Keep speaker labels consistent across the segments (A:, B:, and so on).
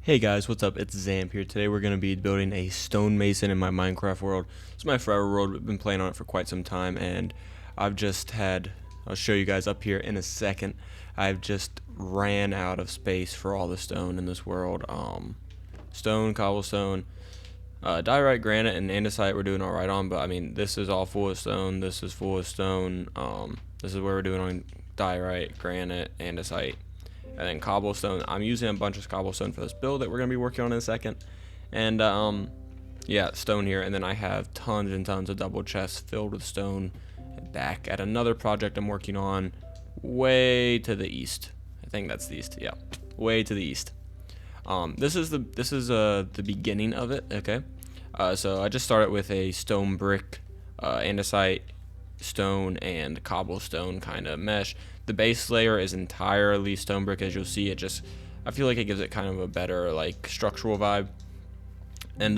A: Hey guys, what's up? It's Zamp here. Today we're going to be building a stonemason in my Minecraft world. It's my forever world. We've been playing on it for quite some time, and I'll show you guys up here in a second. I've just ran out of space for all the stone in this world. Stone, cobblestone, diorite, granite, and andesite we're doing alright on, but I mean, this is all full of stone. This is full of stone. This is where we're doing on diorite, granite, andesite. And then cobblestone. I'm using a bunch of cobblestone for this build that we're going to be working on in a second. And yeah, stone here. And then I have tons and tons of double chests filled with stone back at another project I'm working on way to the east. I think that's the east. Yeah, way to the east. This is the beginning of it. Okay. So I just started with a stone brick, andesite, stone, and cobblestone kind of mesh. The base layer is entirely stone brick, as you'll see. I feel like it gives it kind of a better like structural vibe. And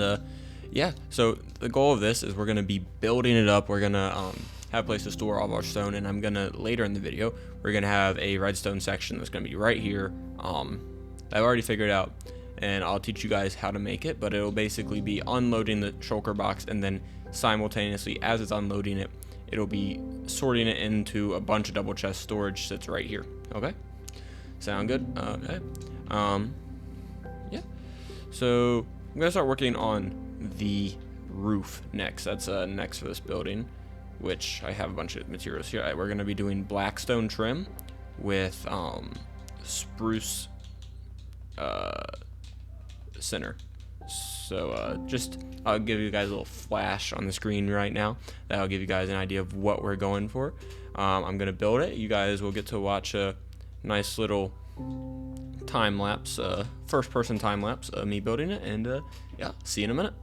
A: yeah, so the goal of this is we're gonna be building it up. We're gonna have a place to store all of our stone, and I'm gonna later in the video we're gonna have a redstone section that's gonna be right here. I've already figured out, and I'll teach you guys how to make it, but it'll basically be unloading the shulker box, and then simultaneously as it's unloading it, it'll be sorting it into a bunch of double chest storage that's right here. Okay, sound good? Okay. Yeah, so I'm gonna start working on the roof next. That's next for this building, which I have a bunch of materials here. We're gonna be doing black stone trim with spruce center. So I'll give you guys a little flash on the screen right now. That'll give you guys an idea of what we're going for. I'm gonna build it. You guys will get to watch a nice little time lapse, first person time lapse of me building it, and yeah, see you in a minute.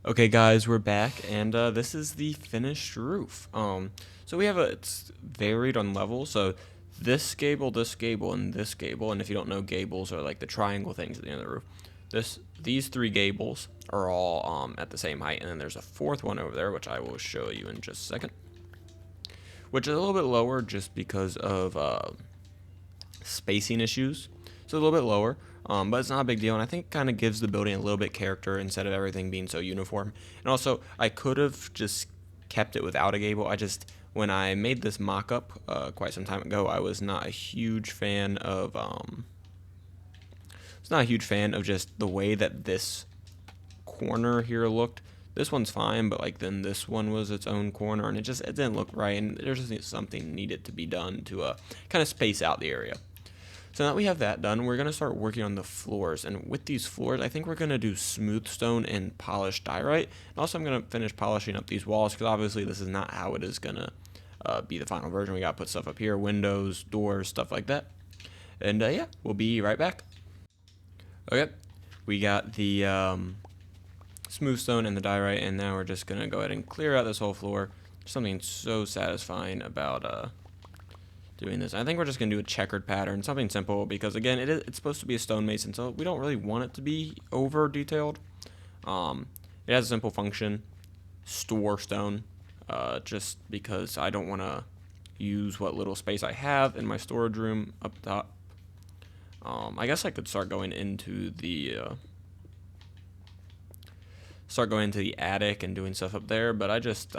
A: Okay guys, we're back, and this is the finished roof. So it's varied on levels. So this gable, and this gable, and if you don't know, gables are like the triangle things at the end of the roof. These three gables are all at the same height, and then there's a fourth one over there, which I will show you in just a second, which is a little bit lower just because of spacing issues. So a little bit lower. But it's not a big deal, and I think kind of gives the building a little bit character instead of everything being so uniform. And also, I could have just kept it without a gable. When I made this mock-up quite some time ago, I was not a huge fan of just the way that this corner here looked. This one's fine, but like then this one was its own corner, and it didn't look right, and there's just something needed to be done to kind of space out the area. So now that we have that done, we're going to start working on the floors. And with these floors, I think we're going to do smooth stone and polished diorite. And also I'm going to finish polishing up these walls, because obviously this is not how it is going to be the final version. We got to put stuff up here, windows, doors, stuff like that. And yeah, we'll be right back. Okay, we got the smooth stone and the diorite, and now we're just going to go ahead and clear out this whole floor. There's something so satisfying about doing this. I think we're just going to do a checkered pattern, something simple, because again, it's supposed to be a stonemason, so we don't really want it to be over detailed. It has a simple function, store stone, just because I don't want to use what little space I have in my storage room up top. I guess I could start going into the attic and doing stuff up there, but I just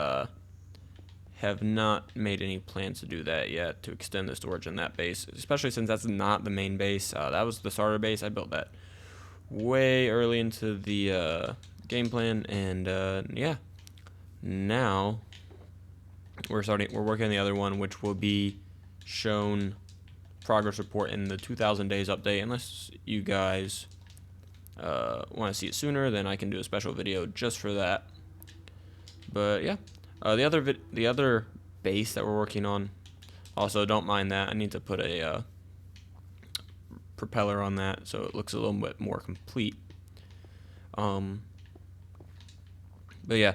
A: have not made any plans to do that yet, to extend the storage in that base, especially since that's not the main base. That was the starter base. I built that way early into the game plan, and yeah, now we're working on the other one, which will be shown progress report in the 2000 days update. Unless you guys want to see it sooner, then I can do a special video just for that. But yeah, the other base that we're working on, also don't mind that. I need to put a propeller on that so it looks a little bit more complete. But yeah,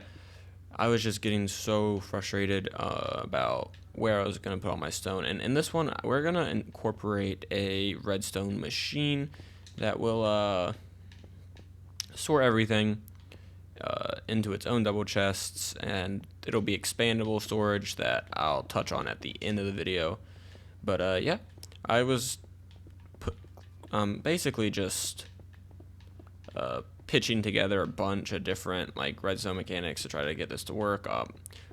A: I was just getting so frustrated about where I was going to put all my stone. And in this one, we're going to incorporate a redstone machine that will store everything into its own double chests, and it'll be expandable storage that I'll touch on at the end of the video. But yeah, I was basically just pitching together a bunch of different like redstone mechanics to try to get this to work.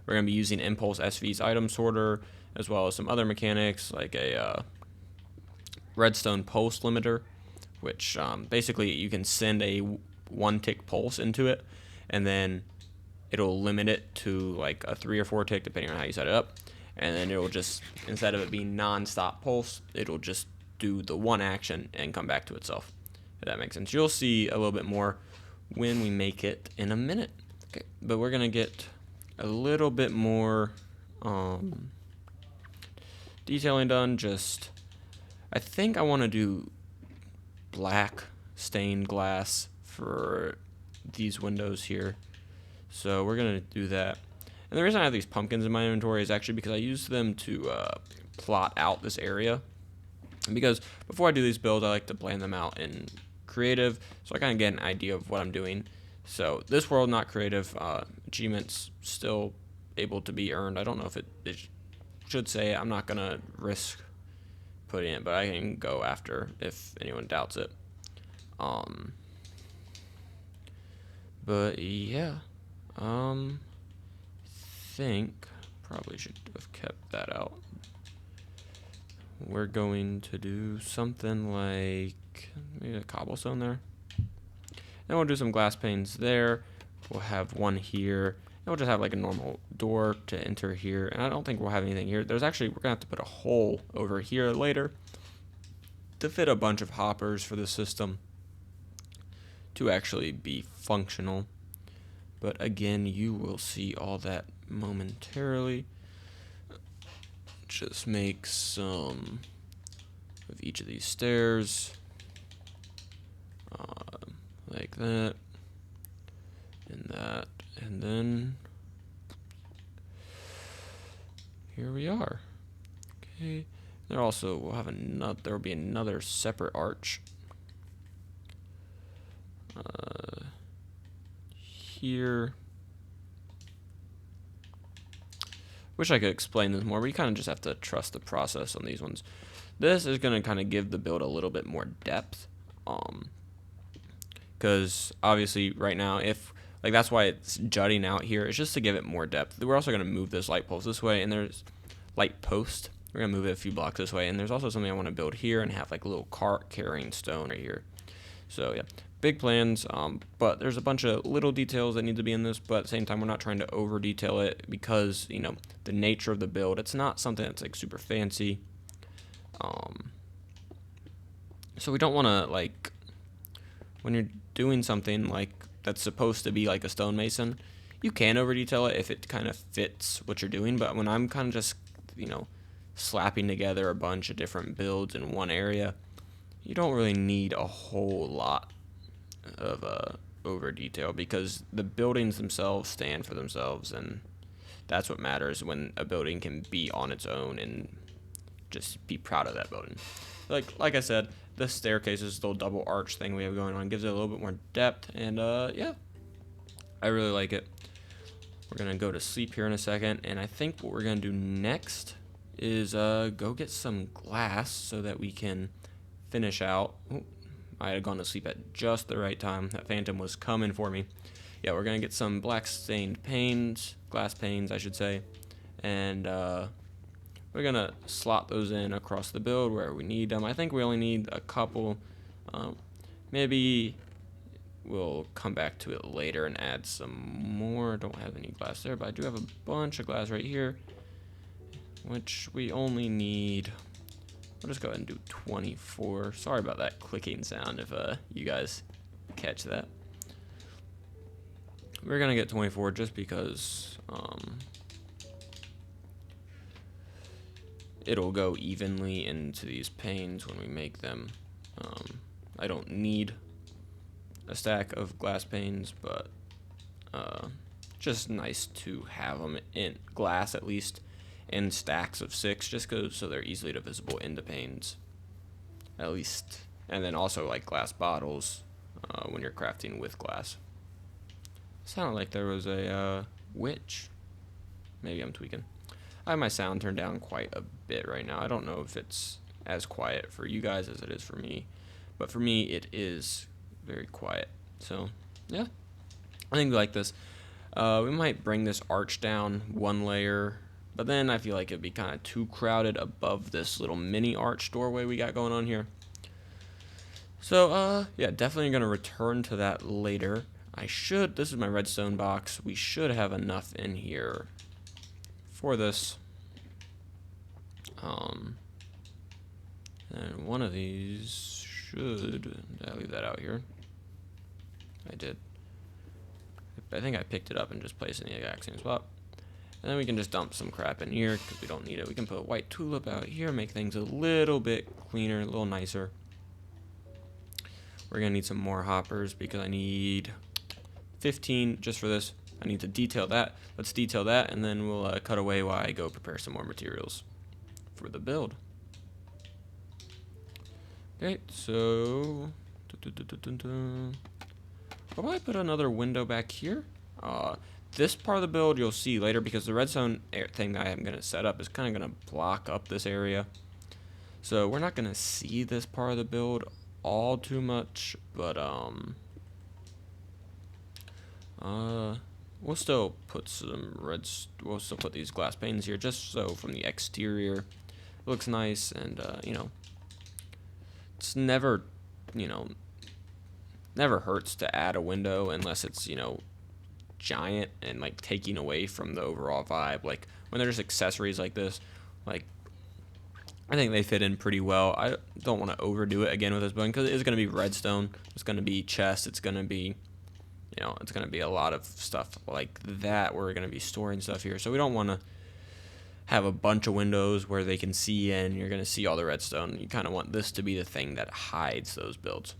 A: We're going to be using Impulse SV's item sorter, as well as some other mechanics like a redstone pulse limiter, which basically you can send a 1-tick pulse into it, and then it'll limit it to like a 3 or 4 tick depending on how you set it up, and then it'll just, instead of it being non-stop pulse, it'll just do the one action and come back to itself, if that makes sense. You'll see a little bit more when we make it in a minute. Okay, but we're gonna get a little bit more detailing done. Just, I think I want to do black stained glass for these windows here, so we're gonna do that. And the reason I have these pumpkins in my inventory is actually because I use them to plot out this area, because before I do these builds, I like to plan them out in creative, so I kind of get an idea of what I'm doing. So this world, not creative, achievements still able to be earned. I don't know if it should say it. I'm not gonna risk putting it, but I can go after if anyone doubts it. But yeah, think probably should have kept that out. We're going to do something like maybe a cobblestone there. Then we'll do some glass panes there. We'll have one here. And we'll just have like a normal door to enter here. And I don't think we'll have anything here. We're gonna have to put a hole over here later to fit a bunch of hoppers for the system to actually be functional. But again, you will see all that momentarily. Just make some of each of these stairs like that and that, and then here we are. Okay, there also will have another. There will be another separate arch here. Wish I could explain this more, but you kind of just have to trust the process on these ones. This is going to kind of give the build a little bit more depth, because obviously right now, if like, that's why it's jutting out here, it's just to give it more depth. We're also going to move this light post this way, and there's light post. We're going to move it a few blocks this way, and there's also something I want to build here and have like a little cart carrying stone right here. So yeah, big plans, but there's a bunch of little details that need to be in this, but at the same time, we're not trying to over detail it, because, you know, the nature of the build, it's not something that's like super fancy. So we don't want to, like, when you're doing something like that's supposed to be like a stonemason, you can over detail it if it kind of fits what you're doing. But when I'm kind of just, slapping together a bunch of different builds in one area, you don't really need a whole lot of over detail, because the buildings themselves stand for themselves, and that's what matters when a building can be on its own and just be proud of that building. Like I said, the staircase is little double arch thing we have going on gives it a little bit more depth, and yeah, I really like it. We're gonna go to sleep here in a second, and I think what we're gonna do next is go get some glass so that we can finish out. Ooh, I had gone to sleep at just the right time. That phantom was coming for me. Yeah, we're gonna get some black stained panes, glass panes, I should say, and we're gonna slot those in across the build where we need them. I think we only need a couple. Maybe we'll come back to it later and add some more. Don't have any glass there, but I do have a bunch of glass right here, which we only need. I'll just go ahead and do 24. Sorry about that clicking sound if you guys catch that. We're gonna get 24 just because it'll go evenly into these panes when we make them. I don't need a stack of glass panes, but just nice to have them in glass, at least in stacks of 6, just so they're easily divisible into panes, at least. And then also like glass bottles when you're crafting with glass. Sounded like there was a witch. Maybe I'm tweaking. I have my sound turned down quite a bit right now. I don't know if it's as quiet for you guys as it is for me, but for me it is very quiet. So yeah, I think we like this. We might bring this arch down one layer, but then I feel like it'd be kind of too crowded above this little mini arch doorway we got going on here. So yeah, definitely gonna return to that later. This is my redstone box. We should have enough in here for this. And one of these did I leave that out here? I did. I think I picked it up and just placed it in the exact same spot. And then we can just dump some crap in here because we don't need it. We can put a white tulip out here, make things a little bit cleaner, a little nicer. We're gonna need some more hoppers because I need 15 just for this. I need to detail that. Let's detail that, and then we'll cut away while I go prepare some more materials for the build. Okay, so why don't I put another window back here? This part of the build you'll see later, because the redstone thing that I am going to set up is kind of going to block up this area. So we're not going to see this part of the build all too much, but we'll still put we'll still put these glass panes here just so from the exterior it looks nice, and it's never, never hurts to add a window unless it's, giant and like taking away from the overall vibe. Like when there's accessories like this, like I think they fit in pretty well. I don't want to overdo it again with this building because it's going to be redstone, it's going to be chests, it's going to be, it's going to be a lot of stuff like that where we're going to be storing stuff here. So we don't want to have a bunch of windows where they can see in. You're going to see all the redstone. You kind of want this to be the thing that hides those builds.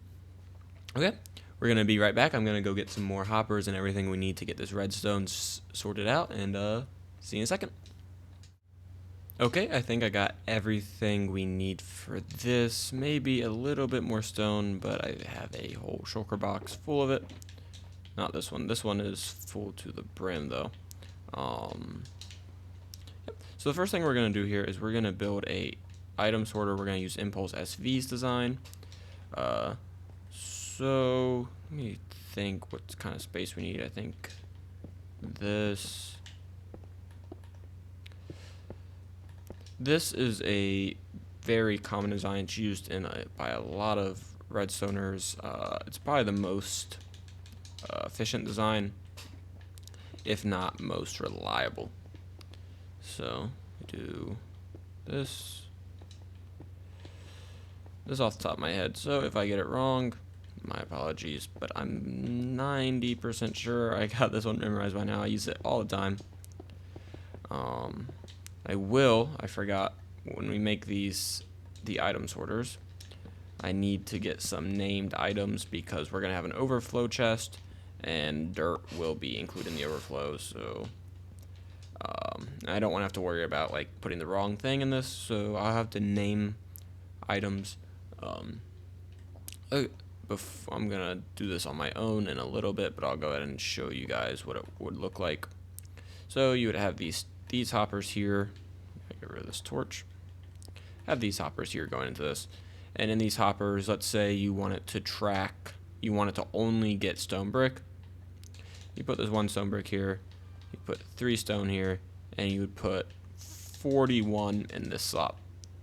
A: Okay, we're going to be right back. I'm going to go get some more hoppers and everything we need to get this redstone sorted out, and see you in a second. Okay, I think I got everything we need for this. Maybe a little bit more stone, but I have a whole shulker box full of it. Not this one. This one is full to the brim, though. Yep. So the first thing we're going to do here is we're going to build a item sorter. We're going to use Impulse SV's design. So let me think what kind of space we need. I think this is a very common design. It's used by a lot of redstoners. It's probably the most efficient design, if not most reliable. So we do this. this off the top of my head, so if I get it wrong, my apologies, but I'm 90% sure I got this one memorized by now. I use it all the time. I forgot, when we make the item sorters, I need to get some named items because we're going to have an overflow chest, and dirt will be included in the overflow, so I don't want to have to worry about like putting the wrong thing in this, so I'll have to name items. I'm gonna do this on my own in a little bit, but I'll go ahead and show you guys what it would look like. So you would have these hoppers here. Get rid of this torch. Have these hoppers here going into this, and in these hoppers, let's say you want it to only get stone brick. You put this one stone brick here, you put 3 stone here, and you would put 41 in this slot.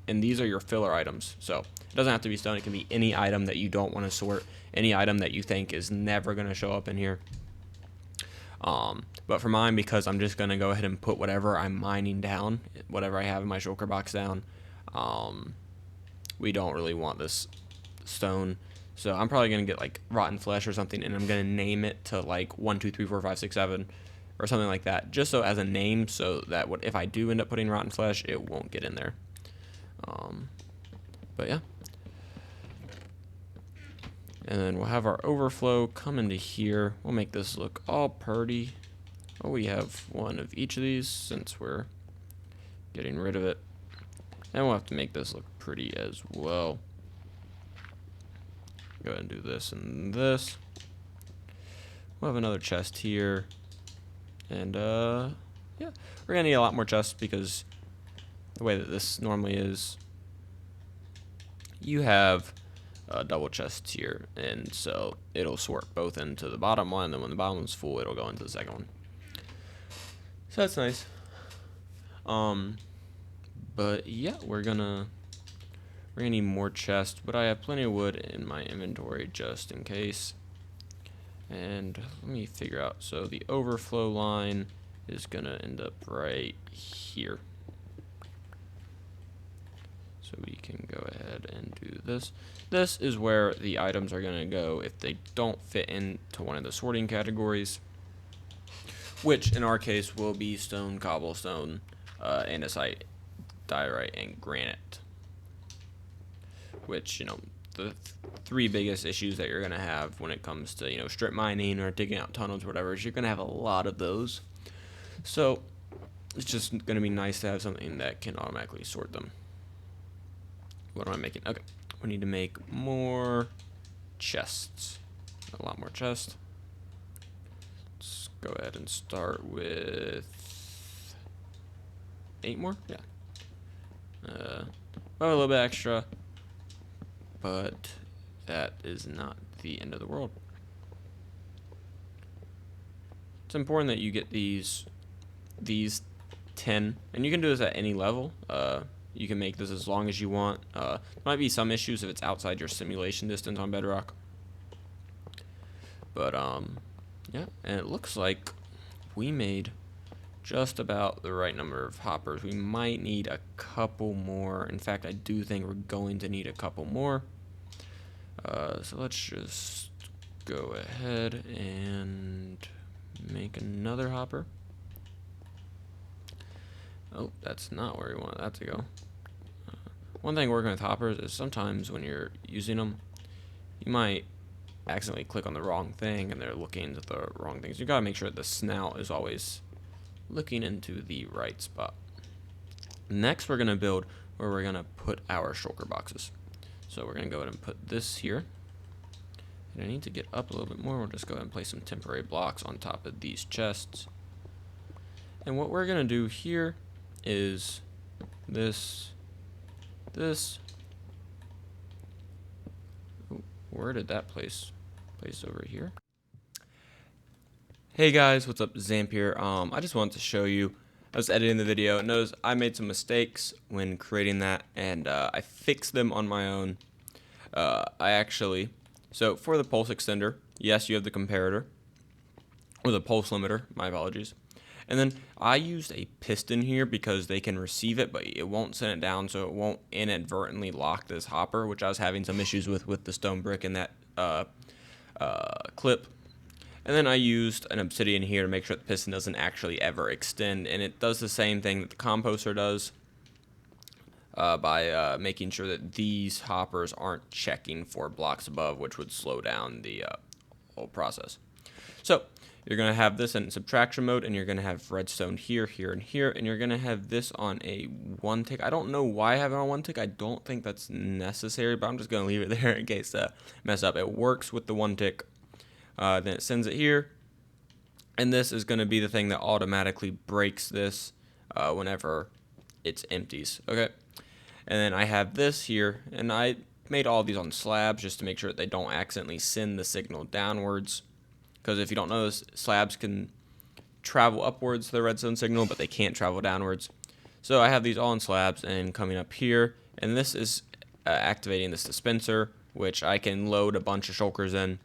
A: And these are your filler items. So it doesn't have to be stone. It can be any item that you don't want to sort, any item that you think is never going to show up in here. But for mine, because I'm just going to go ahead and put whatever I'm mining down, whatever I have in my shulker box down, we don't really want this stone. So I'm probably going to get like rotten flesh or something, and I'm going to name it to like 1, 2, 3, 4, 5, 6, 7 or something like that, just so as a name, so that if I do end up putting rotten flesh, it won't get in there. But yeah, and then we'll have our overflow come into here. We'll make this look all pretty. Oh, we have one of each of these since we're getting rid of it, and we'll have to make this look pretty as well. Go ahead and do this and this. We'll have another chest here, and yeah, we're gonna need a lot more chests because the way that this normally is, you have double chests here, and so it'll sort both into the bottom one, and then when the bottom one's full, it'll go into the second one. So that's nice. But yeah, we're gonna need more chests, but I have plenty of wood in my inventory just in case. And let me figure out, so the overflow line is gonna end up right here. So we can go ahead and do this. This is where the items are going to go if they don't fit into one of the sorting categories, which in our case will be stone, cobblestone, andesite, diorite, and granite. Which, you know, the 3 biggest issues that you're going to have when it comes to, you know, strip mining or digging out tunnels or whatever is you're going to have a lot of those. So it's just going to be nice to have something that can automatically sort them. What am I making? Okay, we need to make more chests. A lot more chests. Let's go ahead and start with 8 more. Yeah. Well, a little bit extra, but that is not the end of the world. It's important that you get these 10, and you can do this at any level. You can make this as long as you want. There might be some issues if it's outside your simulation distance on Bedrock. But, yeah, and it looks like we made just about the right number of hoppers. We might need a couple more. In fact, I do think we're going to need a couple more. So let's just go ahead and make another hopper. Oh, that's not where we want that to go. One thing working with hoppers is sometimes when you're using them, you might accidentally click on the wrong thing and they're looking into the wrong things. You gotta make sure that the snout is always looking into the right spot. Next, we're gonna build where we're gonna put our shulker boxes. So we're gonna go ahead and put this here. And I need to get up a little bit more. We'll just go ahead and place some temporary blocks on top of these chests. And what we're gonna do here is this. Oh, where did that place over here? Hey guys, what's up? Zamp here. I just wanted to show you. I was editing the video and noticed I made some mistakes when creating that, and I fixed them on my own. So for the pulse extender, yes, you have the comparator, or the pulse limiter, my apologies. And then I used a piston here because they can receive it, but it won't send it down, so it won't inadvertently lock this hopper, which I was having some issues with the stone brick in that clip. And then I used an obsidian here to make sure the piston doesn't actually ever extend, and it does the same thing that the composter does by making sure that these hoppers aren't checking for blocks above, which would slow down the whole process. So you're going to have this in subtraction mode, and you're going to have redstone here, here, and here, and you're going to have this on a 1 tick. I don't know why I have it on 1 tick. I don't think that's necessary, but I'm just going to leave it there in case I mess up. It works with the 1 tick. Then it sends it here, and this is going to be the thing that automatically breaks this whenever it empties. Okay, and then I have this here, and I made all these on slabs just to make sure that they don't accidentally send the signal downwards, because if you don't know this, slabs can travel upwards to the redstone signal, but they can't travel downwards. So I have these all in slabs, and coming up here, and this is activating this dispenser, which I can load a bunch of shulkers in.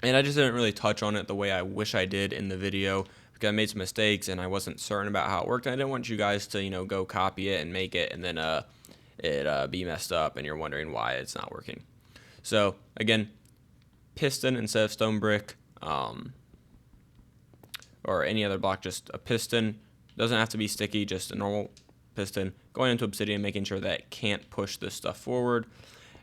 A: And I just didn't really touch on it the way I wish I did in the video, because I made some mistakes and I wasn't certain about how it worked. And I didn't want you guys to, go copy it and make it, and then it be messed up and you're wondering why it's not working. So again, piston instead of stone brick, or any other block, just a piston. Doesn't have to be sticky, just a normal piston. Going into obsidian, making sure that it can't push this stuff forward.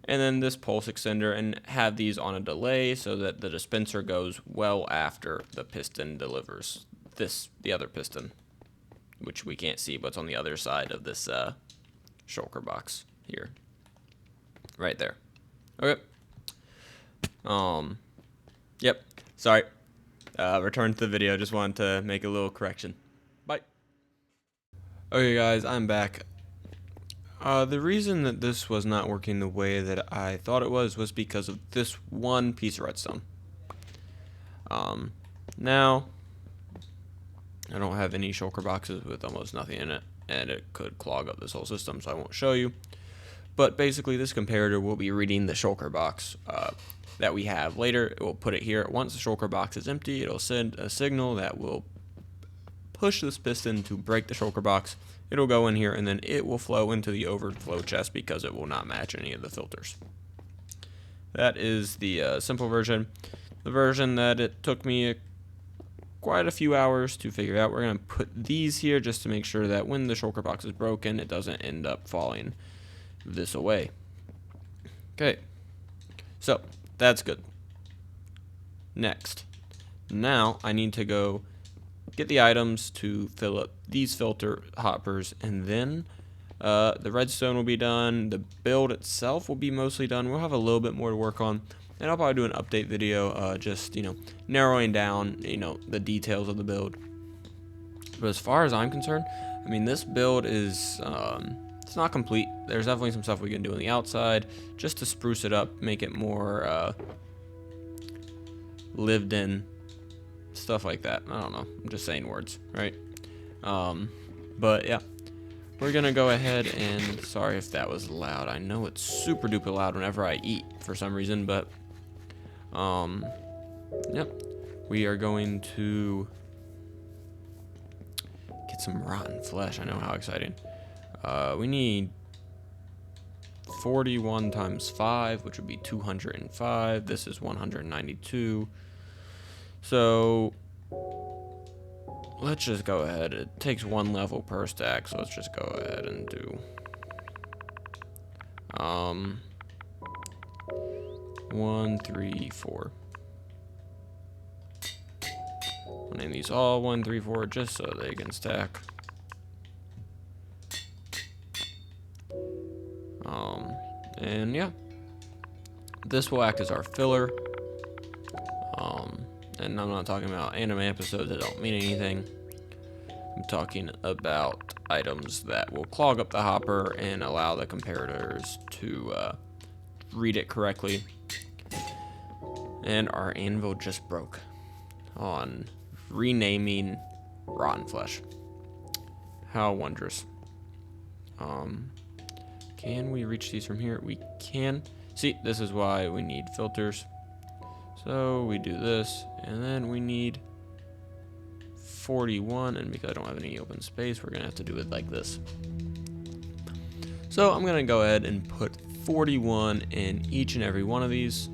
A: And then this pulse extender, and have these on a delay so that the dispenser goes well after the piston delivers the other piston, which we can't see, but it's on the other side of this shulker box here, right there. Okay. Yep. Sorry. Return to the video. Just wanted to make a little correction. Bye. Okay, guys, I'm back. The reason that this was not working the way that I thought it was because of this one piece of redstone. Now, I don't have any shulker boxes with almost nothing in it, and it could clog up this whole system, so I won't show you. But basically, this comparator will be reading the shulker box that we have later. It will put it here. Once the shulker box is empty, it'll send a signal that will push this piston to break the shulker box. It'll go in here, and then it will flow into the overflow chest because it will not match any of the filters. That is the simple version. The version that it took me quite a few hours to figure out. We're going to put these here just to make sure that when the shulker box is broken, it doesn't end up falling this away. Okay, so that's good. Next, now I need to go get the items to fill up these filter hoppers, and then the redstone will be done. The build itself will be mostly done. We'll have a little bit more to work on, and I'll probably do an update video just narrowing down the details of the build. But as far as I'm concerned, I mean, this build is it's not complete. There's definitely some stuff we can do on the outside just to spruce it up, make it more lived in, stuff like that. I don't know, I'm just saying words, right? But yeah, we're gonna go ahead and, sorry if that was loud, I know it's super duper loud whenever I eat for some reason, but yep, we are going to get some rotten flesh. I know, how exciting. We need 41 times 5, which would be 205. This is 192. So let's just go ahead. It takes 1 level per stack, so let's just go ahead and do 1, 3, 4. I'll name these all 1, 3, 4 just so they can stack. And yeah, this will act as our filler. And I'm not talking about anime episodes that don't mean anything. I'm talking about items that will clog up the hopper and allow the comparators to read it correctly. And our anvil just broke on renaming rotten flesh. How wondrous. Can we reach these from here? We can. See, this is why we need filters. So we do this, and then we need 41, and because I don't have any open space, we're gonna have to do it like this. So I'm gonna go ahead and put 41 in each and every one of these,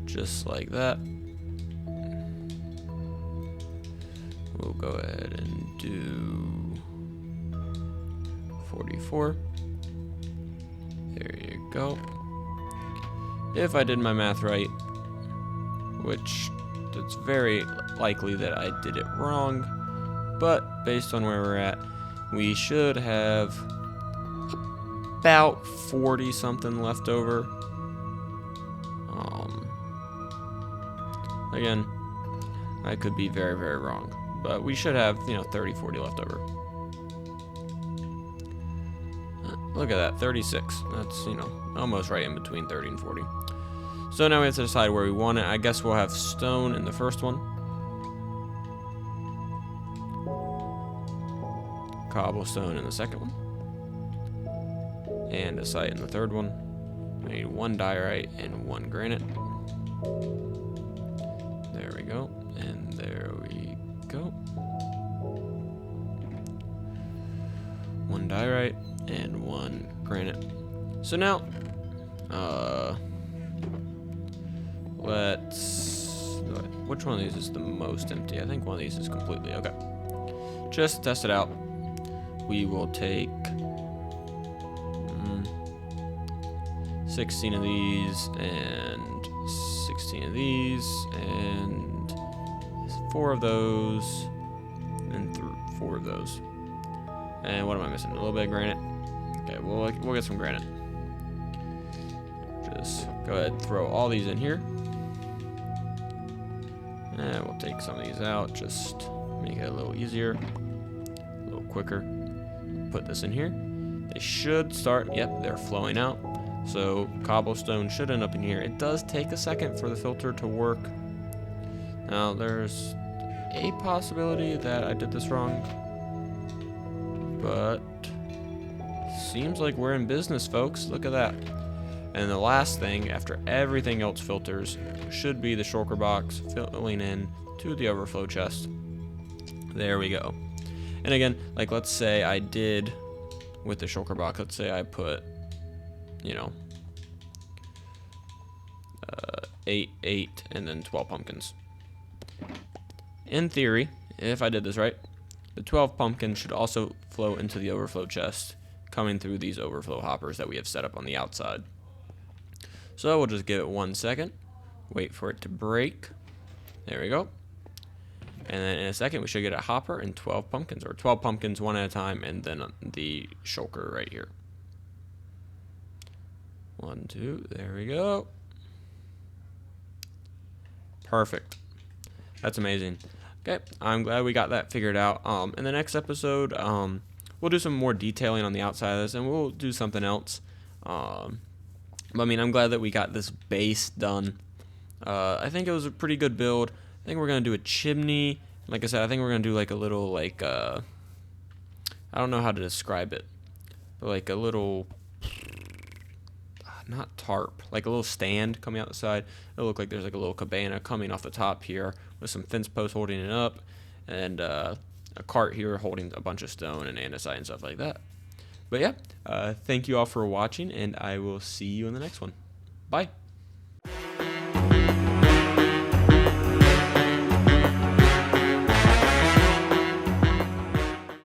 A: just like that. We'll go ahead and do 44. There you go. If I did my math right, which it's very likely that I did it wrong, but based on where we're at, we should have about 40 something left over. Again, I could be very, very wrong, but we should have, 30, 40 left over. Look at that, 36. That's, almost right in between 30 and 40. So now we have to decide where we want it. I guess we'll have stone in the first one, cobblestone in the second one, and a site in the third one. I need 1 diorite and 1 granite. There we go, and there we go. 1 diorite and 1 granite. So now, which one of these is the most empty? I think one of these is completely, okay. Just to test it out, we will take 16 of these and 16 of these and 4 of those and 4 of those. And what am I missing? A little bit of granite. Okay, we'll get some granite. Just go ahead and throw all these in here. And we'll take some of these out, just make it a little easier, a little quicker. Put this in here. They should start, yep, they're flowing out. So cobblestone should end up in here. It does take a second for the filter to work. Now there's a possibility that I did this wrong, but seems like we're in business, folks. Look at that. And the last thing, after everything else filters, should be the shulker box filling in to the overflow chest. There we go. And again, like let's say I did with the shulker box, let's say I put, 8, 8, and then 12 pumpkins. In theory, if I did this right, the 12 pumpkins should also flow into the overflow chest, coming through these overflow hoppers that we have set up on the outside. So we'll just give it 1 second, wait for it to break. There we go. And then in a second, we should get a hopper and 12 pumpkins, or 12 pumpkins one at a time, and then the shulker right here. 1, 2, there we go. Perfect. That's amazing. Okay, I'm glad we got that figured out. In the next episode, we'll do some more detailing on the outside of this, and we'll do something else. But I mean, I'm glad that we got this base done. I think it was a pretty good build. I think we're gonna do a chimney. Like I said, I think we're gonna do like a little I don't know how to describe it, but like a little, not tarp, like a little stand coming out the side. It'll look like there's like a little cabana coming off the top here with some fence posts holding it up, and a cart here holding a bunch of stone and andesite and stuff like that. But yeah, thank you all for watching, and I will see you in the next one. Bye.